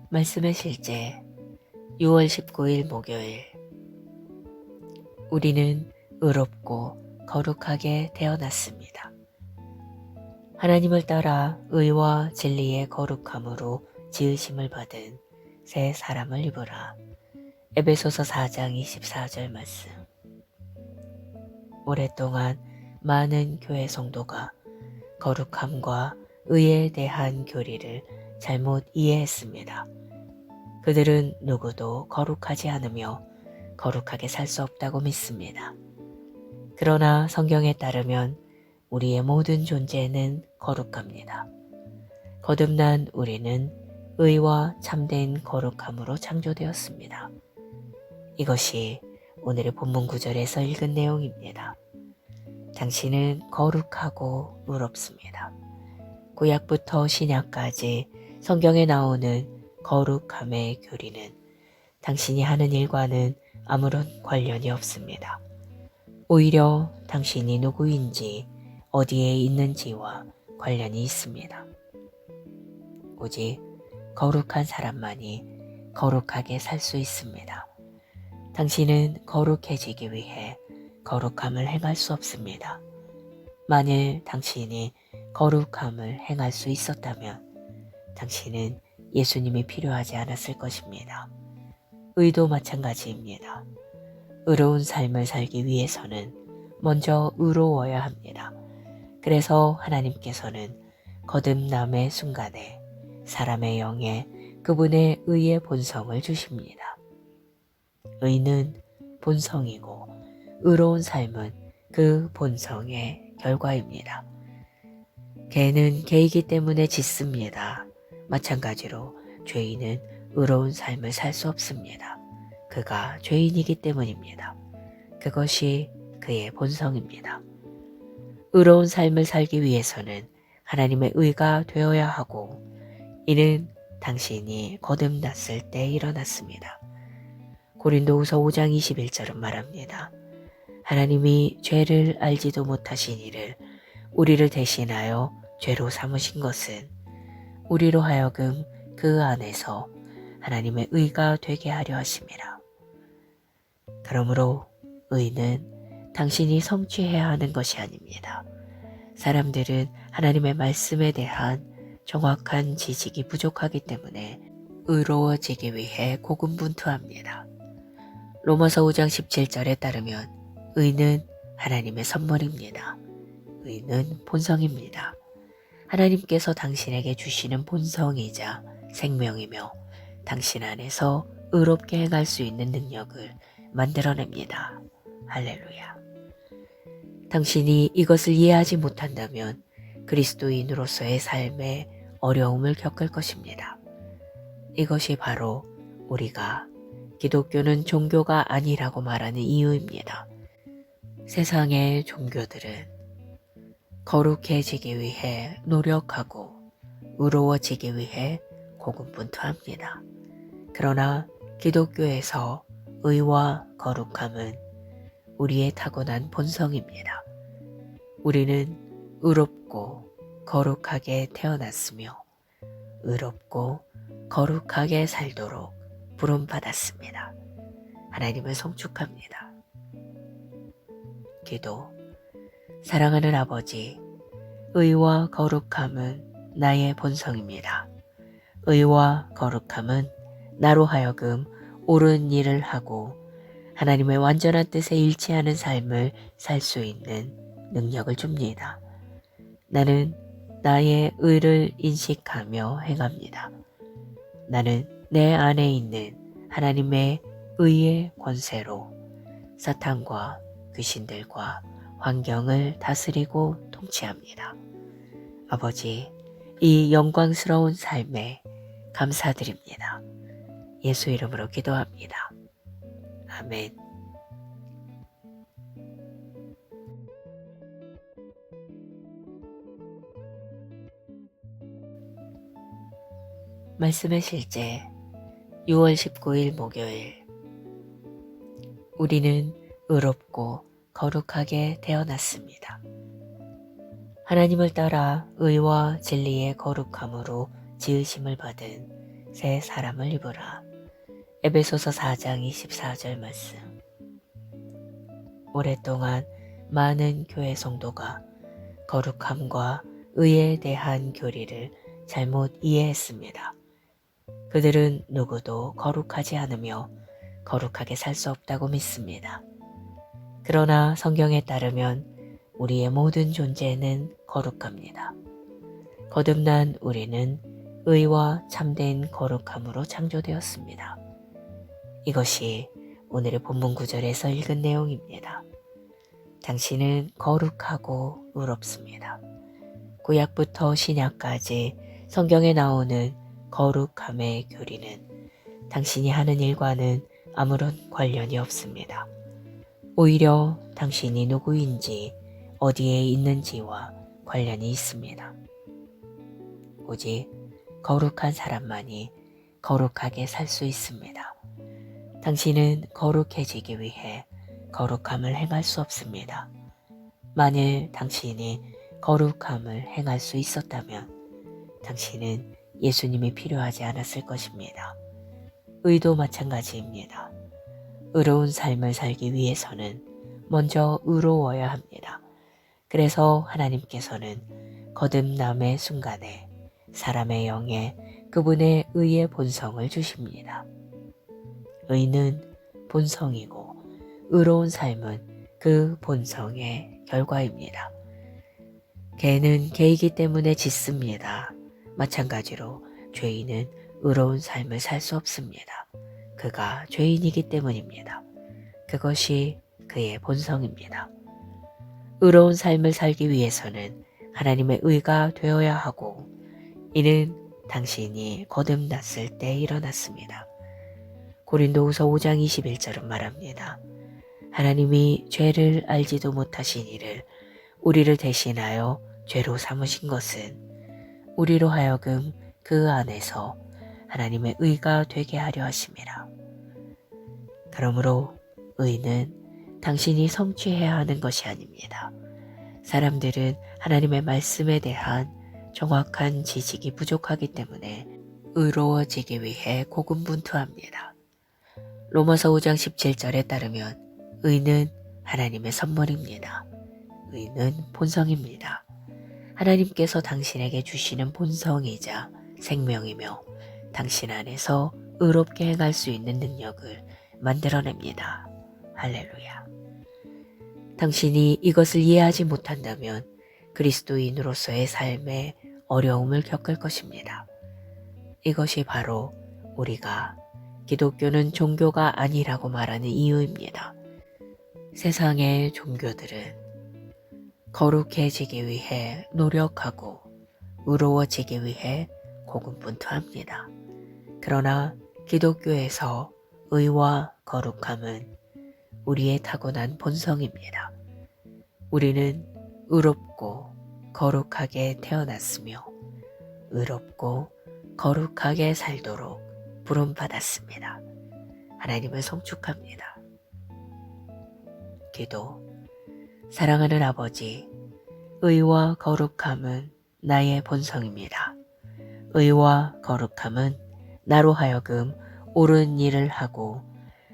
말씀의 실제 6월 19일 목요일. 우리는 의롭고 거룩하게 태어났습니다. 하나님을 따라 의와 진리의 거룩함으로 지으심을 받은 새 사람을 입으라. 에베소서 4장 24절 말씀. 오랫동안 많은 교회 성도가 거룩함과 의에 대한 교리를 잘못 이해했습니다. 그들은 누구도 거룩하지 않으며 거룩하게 살 수 없다고 믿습니다. 그러나 성경에 따르면 우리의 모든 존재는 거룩합니다. 거듭난 우리는 의와 참된 거룩함으로 창조되었습니다. 이것이 오늘의 본문 구절에서 읽은 내용입니다. 당신은 거룩하고 의롭습니다. 구약부터 신약까지 성경에 나오는 거룩함의 교리는 당신이 하는 일과는 아무런 관련이 없습니다. 오히려 당신이 누구인지 어디에 있는지와 관련이 있습니다. 오직 거룩한 사람만이 거룩하게 살 수 있습니다. 당신은 거룩해지기 위해 거룩함을 행할 수 없습니다. 만일 당신이 거룩함을 행할 수 있었다면 당신은 예수님이 필요하지 않았을 것입니다. 의도 마찬가지입니다. 의로운 삶을 살기 위해서는 먼저 의로워야 합니다. 그래서 하나님께서는 거듭남의 순간에 사람의 영에 그분의 의의 본성을 주십니다. 의는 본성이고 의로운 삶은 그 본성의 결과입니다. 개는 개이기 때문에 짖습니다. 마찬가지로 죄인은 의로운 삶을 살 수 없습니다. 그가 죄인이기 때문입니다. 그것이 그의 본성입니다. 의로운 삶을 살기 위해서는 하나님의 의가 되어야 하고 이는 당신이 거듭났을 때 일어났습니다. 고린도후서 5장 21절은 말합니다. 하나님이 죄를 알지도 못하신 이를 우리를 대신하여 죄로 삼으신 것은 우리로 하여금 그 안에서 하나님의 의가 되게 하려 하심이라. 그러므로 의는 당신이 성취해야 하는 것이 아닙니다. 사람들은 하나님의 말씀에 대한 정확한 지식이 부족하기 때문에 의로워지기 위해 고군분투합니다. 로마서 5장 17절에 따르면 의는 하나님의 선물입니다. 의는 본성입니다. 하나님께서 당신에게 주시는 본성이자 생명이며 당신 안에서 의롭게 행할 수 있는 능력을 만들어냅니다. 할렐루야. 당신이 이것을 이해하지 못한다면 그리스도인으로서의 삶에 어려움을 겪을 것입니다. 이것이 바로 우리가 기독교는 종교가 아니라고 말하는 이유입니다. 세상의 종교들은 거룩해지기 위해 노력하고 의로워지기 위해 고군분투합니다. 그러나 기독교에서 의와 거룩함은 우리의 타고난 본성입니다. 우리는 의롭고 거룩하게 태어났으며 의롭고 거룩하게 살도록 부름받았습니다. 하나님을 송축합니다. 기도. 사랑하는 아버지, 의와 거룩함은 나의 본성입니다. 의와 거룩함은 나로 하여금 옳은 일을 하고 하나님의 완전한 뜻에 일치하는 삶을 살 수 있는 능력을 줍니다. 나는 나의 의를 인식하며 행합니다. 나는 내 안에 있는 하나님의 의의 권세로 사탄과 귀신들과 환경을 다스리고 통치합니다. 아버지, 이 영광스러운 삶에 감사드립니다. 예수 이름으로 기도합니다. 아멘. 말씀의 실제 6월 19일 목요일. 우리는 의롭고 거룩하게 태어났습니다. 하나님을 따라 의와 진리의 거룩함으로 지으심을 받은 새 사람을 입으라. 에베소서 4장 24절 말씀. 오랫동안 많은 교회 성도가 거룩함과 의에 대한 교리를 잘못 이해했습니다. 그들은 누구도 거룩하지 않으며 거룩하게 살 수 없다고 믿습니다. 그러나 성경에 따르면 우리의 모든 존재는 거룩합니다. 거듭난 우리는 의와 참된 거룩함으로 창조되었습니다. 이것이 오늘의 본문 구절에서 읽은 내용입니다. 당신은 거룩하고 의롭습니다. 구약부터 신약까지 성경에 나오는 거룩함의 교리는 당신이 하는 일과는 아무런 관련이 없습니다. 오히려 당신이 누구인지 어디에 있는지와 관련이 있습니다. 오직 거룩한 사람만이 거룩하게 살 수 있습니다. 당신은 거룩해지기 위해 거룩함을 행할 수 없습니다. 만일 당신이 거룩함을 행할 수 있었다면 당신은 예수님이 필요하지 않았을 것입니다. 의도 마찬가지입니다. 의로운 삶을 살기 위해서는 먼저 의로워야 합니다. 그래서 하나님께서는 거듭남의 순간에 사람의 영에 그분의 의의 본성을 주십니다. 의는 본성이고 의로운 삶은 그 본성의 결과입니다. 개는 개이기 때문에 짖습니다. 마찬가지로 죄인은 의로운 삶을 살 수 없습니다. 그가 죄인이기 때문입니다. 그것이 그의 본성입니다. 의로운 삶을 살기 위해서는 하나님의 의가 되어야 하고 이는 당신이 거듭났을 때 일어났습니다. 고린도후서 5장 21절은 말합니다. 하나님이 죄를 알지도 못하신 이를 우리를 대신하여 죄로 삼으신 것은 우리로 하여금 그 안에서 하나님의 의가 되게 하려 하심이라. 그러므로 의는 당신이 성취해야 하는 것이 아닙니다. 사람들은 하나님의 말씀에 대한 정확한 지식이 부족하기 때문에 의로워지기 위해 고군분투합니다. 로마서 5장 17절에 따르면 의는 하나님의 선물입니다. 의는 본성입니다. 하나님께서 당신에게 주시는 본성이자 생명이며 당신 안에서 의롭게 행할 수 있는 능력을 만들어냅니다. 할렐루야. 당신이 이것을 이해하지 못한다면 그리스도인으로서의 삶에 어려움을 겪을 것입니다. 이것이 바로 우리가 기독교는 종교가 아니라고 말하는 이유입니다. 세상의 종교들은 거룩해지기 위해 노력하고 의로워지기 위해 고군분투합니다. 그러나 기독교에서 의와 거룩함은 우리의 타고난 본성입니다. 우리는 의롭고 거룩하게 태어났으며 의롭고 거룩하게 살도록 부름받았습니다. 하나님을 송축합니다. 기도. 사랑하는 아버지, 의와 거룩함은 나의 본성입니다. 의와 거룩함은 나로 하여금 옳은 일을 하고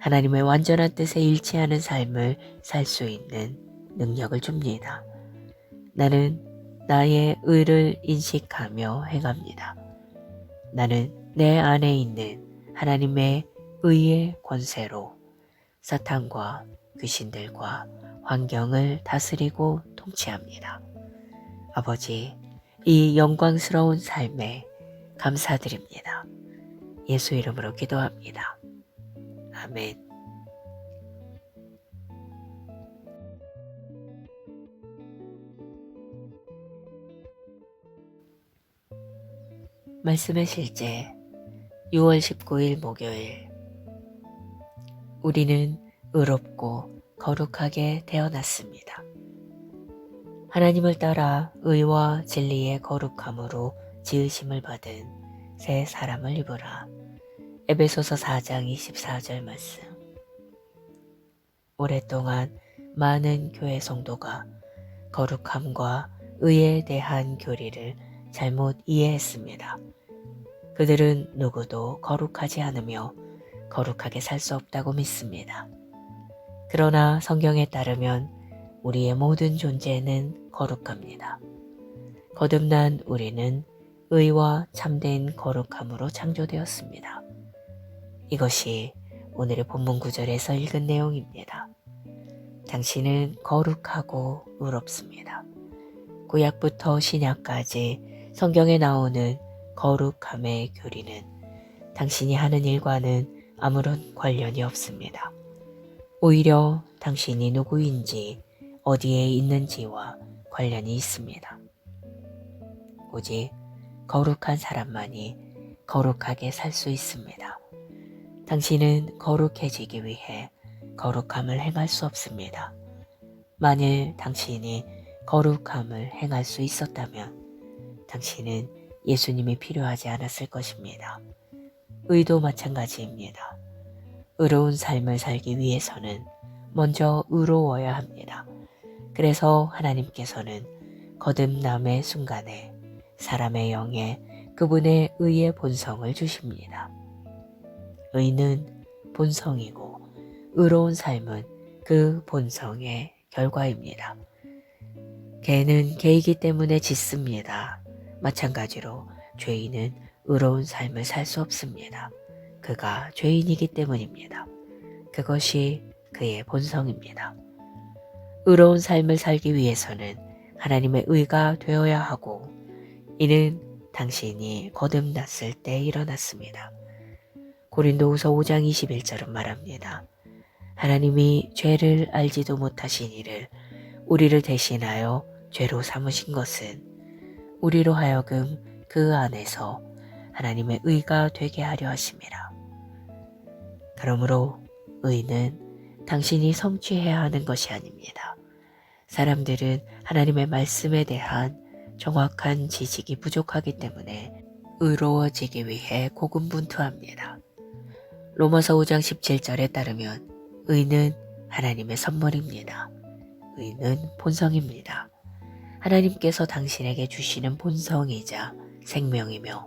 하나님의 완전한 뜻에 일치하는 삶을 살 수 있는 능력을 줍니다. 나는 나의 의를 인식하며 행합니다. 나는 내 안에 있는 하나님의 의의 권세로 사탄과 귀신들과 환경을 다스리고 통치합니다. 아버지, 이 영광스러운 삶에 감사드립니다. 예수 이름으로 기도합니다. 아멘. 말씀의 실제 6월 19일 목요일. 우리는 의롭고 거룩하게 태어났습니다. 하나님을 따라 의와 진리의 거룩함으로 지으심을 받은 새 사람을 입으라. 에베소서 4장 24절 말씀. 오랫동안 많은 교회 성도가 거룩함과 의에 대한 교리를 잘못 이해했습니다. 그들은 누구도 거룩하지 않으며 거룩하게 살 수 없다고 믿습니다. 그러나 성경에 따르면 우리의 모든 존재는 거룩합니다. 거듭난 우리는 의와 참된 거룩함으로 창조되었습니다. 이것이 오늘의 본문 구절에서 읽은 내용입니다. 당신은 거룩하고 의롭습니다. 구약부터 신약까지 성경에 나오는 거룩함의 교리는 당신이 하는 일과는 아무런 관련이 없습니다. 오히려 당신이 누구인지 어디에 있는지와 관련이 있습니다. 오직 거룩한 사람만이 거룩하게 살 수 있습니다. 당신은 거룩해지기 위해 거룩함을 행할 수 없습니다. 만일 당신이 거룩함을 행할 수 있었다면 당신은 예수님이 필요하지 않았을 것입니다. 의도 마찬가지입니다. 의로운 삶을 살기 위해서는 먼저 의로워야 합니다. 그래서 하나님께서는 거듭남의 순간에 사람의 영에 그분의 의의 본성을 주십니다. 의는 본성이고 의로운 삶은 그 본성의 결과입니다. 개는 개이기 때문에 짖습니다. 마찬가지로 죄인은 의로운 삶을 살 수 없습니다. 그가 죄인이기 때문입니다. 그것이 그의 본성입니다. 의로운 삶을 살기 위해서는 하나님의 의가 되어야 하고 이는 당신이 거듭났을 때 일어났습니다. 고린도후서 5장 21절은 말합니다. 하나님이 죄를 알지도 못하신 이를 우리를 대신하여 죄로 삼으신 것은 우리로 하여금 그 안에서 하나님의 의가 되게 하려 하심이라. 그러므로 의는 당신이 성취해야 하는 것이 아닙니다. 사람들은 하나님의 말씀에 대한 정확한 지식이 부족하기 때문에 의로워지기 위해 고군분투합니다. 로마서 5장 17절에 따르면 의는 하나님의 선물입니다. 의는 본성입니다. 하나님께서 당신에게 주시는 본성이자 생명이며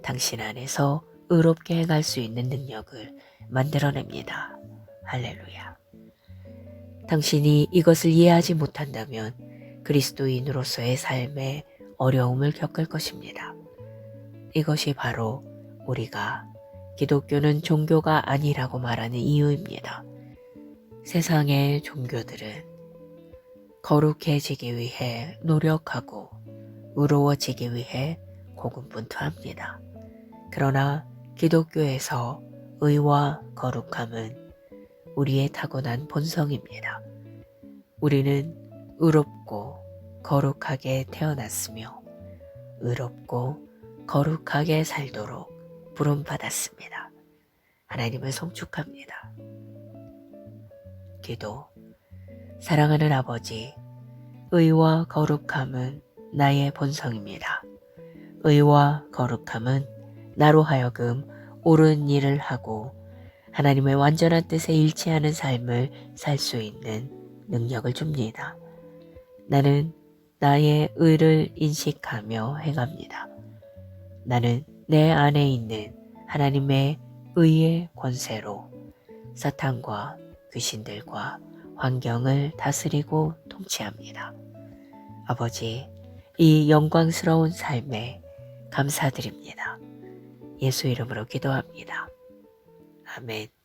당신 안에서 의롭게 행할 수 있는 능력을 만들어냅니다. 할렐루야. 당신이 이것을 이해하지 못한다면 그리스도인으로서의 삶에 어려움을 겪을 것입니다. 이것이 바로 우리가 기독교는 종교가 아니라고 말하는 이유입니다. 세상의 종교들은 거룩해지기 위해 노력하고 의로워지기 위해 고군분투합니다. 그러나 기독교에서 의와 거룩함은 우리의 타고난 본성입니다. 우리는 의롭고 거룩하게 태어났으며 의롭고 거룩하게 살도록 부름받았습니다. 하나님을 송축합니다. 기도. 사랑하는 아버지, 의와 거룩함은 나의 본성입니다. 의와 거룩함은 나로 하여금 옳은 일을 하고 하나님의 완전한 뜻에 일치하는 삶을 살 수 있는 능력을 줍니다. 나는 나의 의를 인식하며 행합니다. 나는 내 안에 있는 하나님의 의의 권세로 사탄과 귀신들과 환경을 다스리고 통치합니다. 아버지, 이 영광스러운 삶에 감사드립니다. 예수 이름으로 기도합니다. 아멘.